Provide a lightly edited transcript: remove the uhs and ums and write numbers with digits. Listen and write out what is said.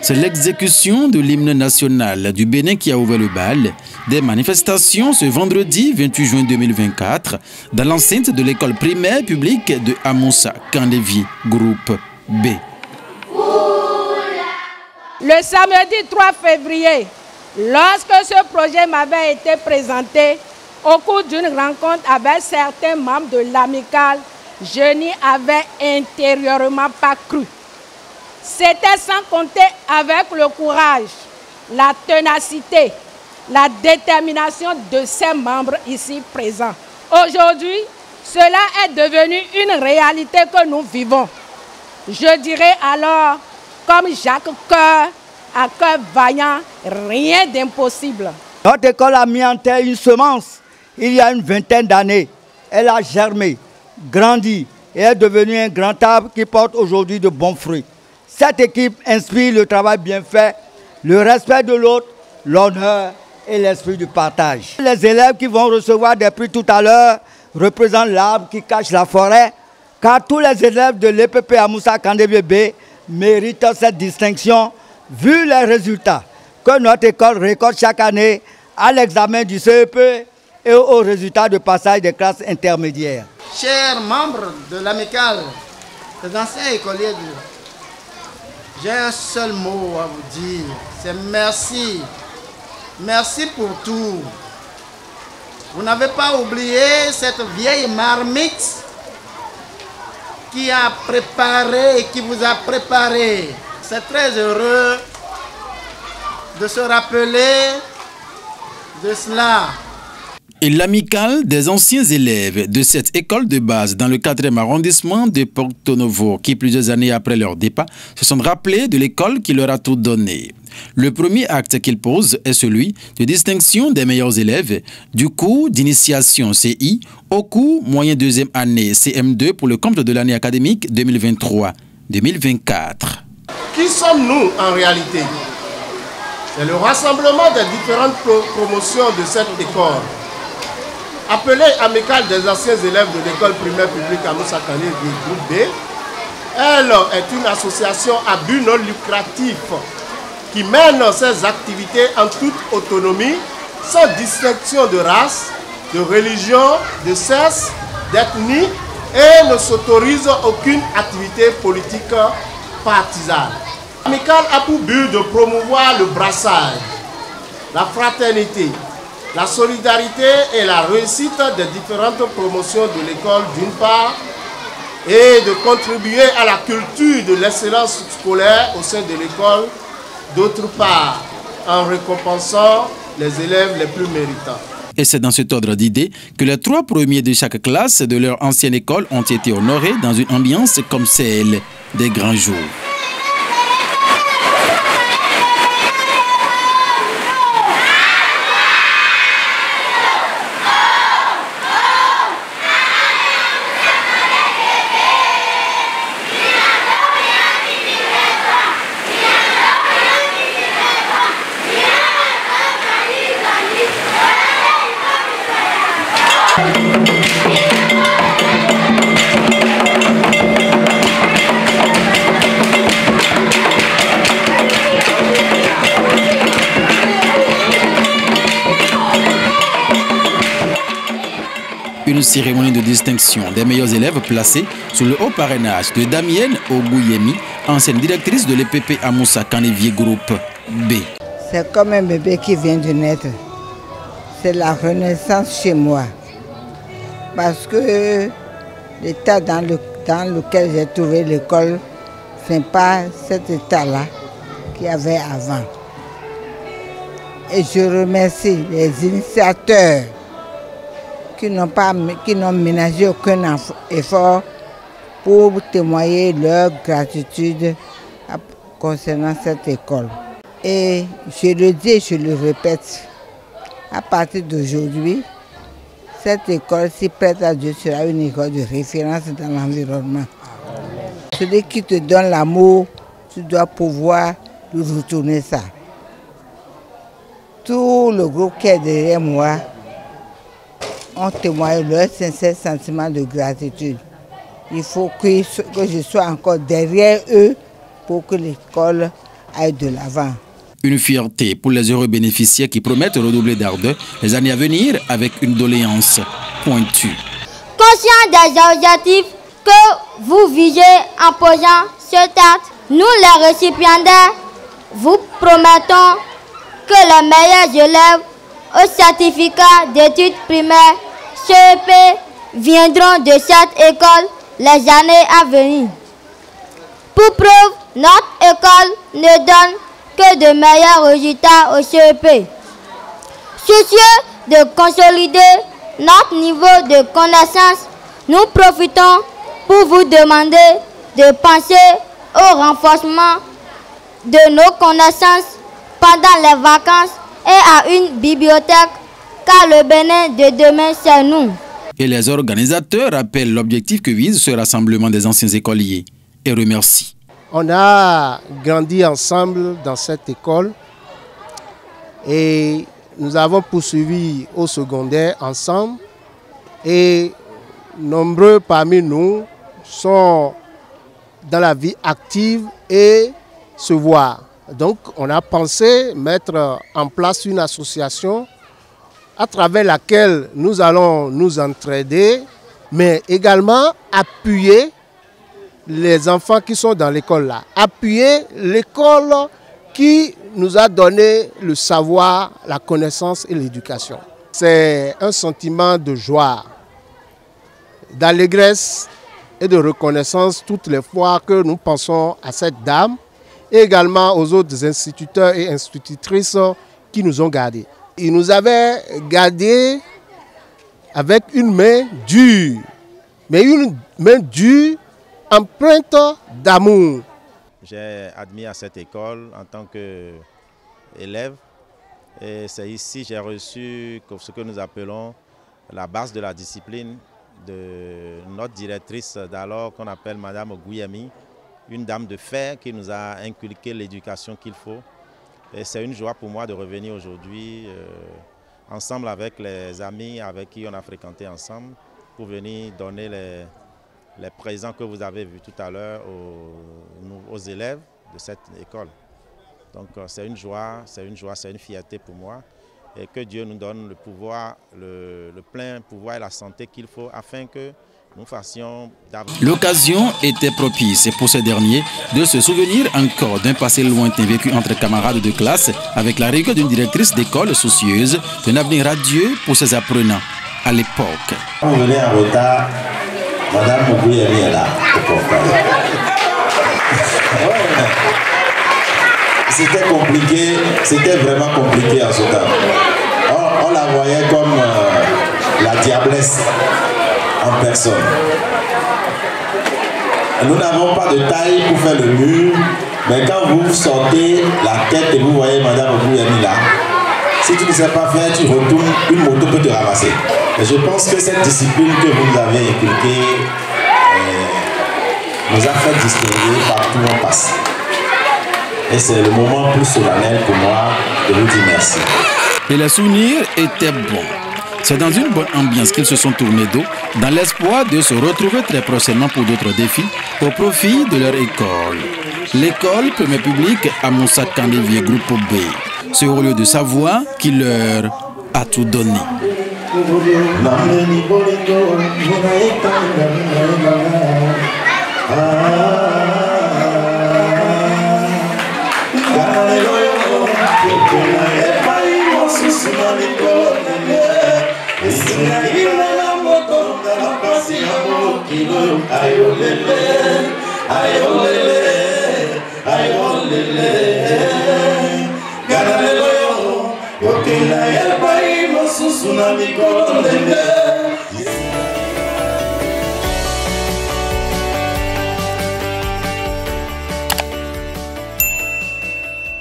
C'est l'exécution de l'hymne national du Bénin qui a ouvert le bal. Des manifestations ce vendredi 28 juin 2024 dans l'enceinte de l'école primaire publique de Amoussa Kandévié, groupe B. Le samedi 3 février, lorsque ce projet m'avait été présenté au cours d'une rencontre avec certains membres de l'amicale, je n'y avais intérieurement pas cru. C'était sans compter avec le courage, la ténacité, la détermination de ces membres ici présents. Aujourd'hui, cela est devenu une réalité que nous vivons. Je dirais alors, comme Jacques Coeur, à cœur vaillant, rien d'impossible. Notre école a mis en terre une semence il y a une vingtaine d'années. Elle a germé, grandi et est devenue un grand arbre qui porte aujourd'hui de bons fruits. Cette équipe inspire le travail bien fait, le respect de l'autre, l'honneur et l'esprit du partage. Les élèves qui vont recevoir des prix tout à l'heure représentent l'arbre qui cache la forêt, car tous les élèves de l'EPP Amoussa Kandévié B méritent cette distinction vu les résultats que notre école récolte chaque année à l'examen du CEP et aux résultats de passage des classes intermédiaires. Chers membres de l'amicale, les anciens écoliers, j'ai un seul mot à vous dire, c'est merci. Merci pour tout. Vous n'avez pas oublié cette vieille marmite qui a préparé, qui vous a préparé. C'est très heureux de se rappeler de cela. Et l'amicale des anciens élèves de cette école de base dans le 4e arrondissement de Porto Novo, qui plusieurs années après leur départ, se sont rappelés de l'école qui leur a tout donné. Le premier acte qu'ils posent est celui de distinction des meilleurs élèves du cours d'initiation CI au cours moyen deuxième année CM2 pour le compte de l'année académique 2023-2024. Qui sommes-nous en réalité? C'est le rassemblement des différentes promotions de cette école. Appelée Amicale des anciens élèves de l'école primaire publique Amoussa Kandévié groupe B, elle est une association à but non lucratif qui mène ses activités en toute autonomie, sans distinction de race, de religion, de sexe, d'ethnie et ne s'autorise aucune activité politique partisane. L'amicale a pour but de promouvoir le brassage, la fraternité, la solidarité et la réussite des différentes promotions de l'école d'une part et de contribuer à la culture de l'excellence scolaire au sein de l'école d'autre part, en récompensant les élèves les plus méritants. Et c'est dans cet ordre d'idées que les 3 premiers de chaque classe de leur ancienne école ont été honorés dans une ambiance comme celle des grands jours. Une cérémonie de distinction des meilleurs élèves placés sous le haut parrainage de Damienne Ogouyemi, ancienne directrice de l'EPP Amoussa Kandévié groupe B. C'est comme un bébé qui vient de naître. C'est la renaissance chez moi. Parce que l'état dans lequel j'ai trouvé l'école, ce n'est pas cet état-là qu'il y avait avant. Et je remercie les initiateurs qui n'ont ménagé aucun effort pour témoigner leur gratitude concernant cette école. Et je le dis et je le répète, à partir d'aujourd'hui, cette école, si prête à Dieu, sera une école de référence dans l'environnement. Celui qui te donne l'amour, tu dois pouvoir lui retourner ça. Tout le groupe qui est derrière moi ont témoigné leur sincère sentiment de gratitude. Il faut que je sois encore derrière eux pour que l'école aille de l'avant. Une fierté pour les heureux bénéficiaires qui promettent redoubler d'ardeur les années à venir avec une doléance pointue. Conscient des objectifs que vous visez en posant ce acte, nous les récipiendaires vous promettons que les meilleurs élèves au certificat d'études primaires CEP viendront de cette école les années à venir. Pour preuve, notre école ne donne que de meilleurs résultats au CEP. Soucieux de consolider notre niveau de connaissance, nous profitons pour vous demander de penser au renforcement de nos connaissances pendant les vacances et à une bibliothèque, car le Bénin de demain, c'est nous. Et les organisateurs rappellent l'objectif que vise ce rassemblement des anciens écoliers et remercient. On a grandi ensemble dans cette école et nous avons poursuivi au secondaire ensemble et nombreux parmi nous sont dans la vie active et se voient. Donc on a pensé mettre en place une association à travers laquelle nous allons nous entraider, mais également appuyer les enfants qui sont dans l'école là, appuyer l'école qui nous a donné le savoir, la connaissance et l'éducation. C'est un sentiment de joie, d'allégresse et de reconnaissance toutes les fois que nous pensons à cette dame et également aux autres instituteurs et institutrices qui nous ont gardés. Ils nous avaient gardés avec une main dure, mais une main dure empreinte d'amour. J'ai admis à cette école en tant qu'élève et c'est ici que j'ai reçu ce que nous appelons la base de la discipline de notre directrice d'alors qu'on appelle Madame Guillemi, une dame de fer qui nous a inculqué l'éducation qu'il faut. Et c'est une joie pour moi de revenir aujourd'hui ensemble avec les amis avec qui on a fréquenté ensemble pour venir donner les présents que vous avez vus tout à l'heure aux élèves de cette école. Donc c'est une joie, c'est une fierté pour moi. Et que Dieu nous donne le pouvoir, le plein pouvoir et la santé qu'il faut afin que nous fassions davantage. L'occasion était propice pour ces derniers de se souvenir encore d'un passé lointain vécu entre camarades de classe avec la rigueur d'une directrice d'école soucieuse d'un avenir radieux pour ses apprenants à l'époque. Vous venez en retard, Madame Mougouyemi est là. C'était compliqué, c'était vraiment compliqué en ce temps. On la voyait comme la diablesse en personne. Nous n'avons pas de taille pour faire le mur, mais quand vous sortez la tête et vous voyez Madame Mougouyemi là, si tu ne sais pas faire, tu retournes, une moto peut te ramasser. Et je pense que cette discipline que vous nous avez inculquée nous a fait distinguer partout où on passe. Et c'est le moment plus solennel pour moi de vous dire merci. Et les souvenirs étaient bons. C'est dans une bonne ambiance qu'ils se sont tournés dos, dans l'espoir de se retrouver très prochainement pour d'autres défis au profit de leur école. L'école premier public à Moussa Kandé groupe B. Ce haut lieu de savoir qui leur a tout donné. Tsunami